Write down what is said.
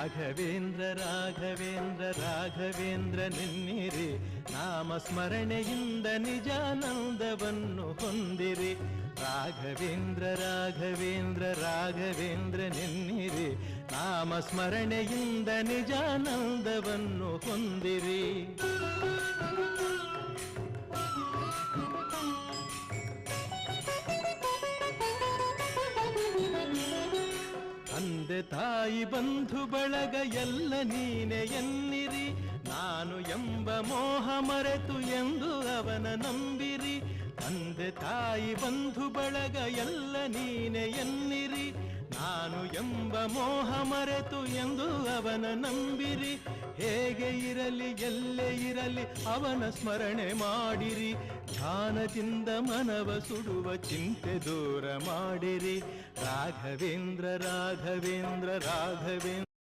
ರಾಘವೇಂದ್ರ ರಾಘವೇಂದ್ರ ರಾಘವೇಂದ್ರ ನೆನ್ನಿರಿ, ನಾಮಸ್ಮರಣೆಯಿಂದ ನಿಜಾನಂದವನ್ನು ಹೊಂದಿರಿ. ರಾಘವೇಂದ್ರ ರಾಘವೇಂದ್ರ ರಾಘವೇಂದ್ರ ನೆನ್ನಿರಿ, ನಾಮಸ್ಮರಣೆಯಿಂದ ನಿಜಾನಂದವನ್ನು ಹೊಂದಿರಿ. ತಂದೆ ತಾಯಿ ಬಂಧು ಬಳಗ ಎಲ್ಲ ನೀನೆ ಎನ್ನಿರಿ, ನಾನು ಎಂಬ ಮೋಹ ಮರೆತು ಎಂದು ಅವನ ನಂಬಿರಿ. ತಂದೆ ತಾಯಿ ಬಂಧು ಬಳಗ ಎಲ್ಲ ನೀನೆ ಎನ್ನಿರಿ, ನಾನು ಎಂಬ ಮೋಹ ಮರೆತು ಎಂದು ಅವನ ನಂಬಿರಿ. ಹೇಗೆ ಇರಲಿ ಎಲ್ಲೇ ಇರಲಿ ಅವನ ಸ್ಮರಣೆ ಮಾಡಿರಿ, ಧ್ಯಾನದಿಂದ ಮನವ ಸುಡುವ ಚಿಂತೆ ದೂರ ಮಾಡಿರಿ. ರಾಘವೇಂದ್ರ ರಾಘವೇಂದ್ರ ರಾಘವೇಂದ್ರ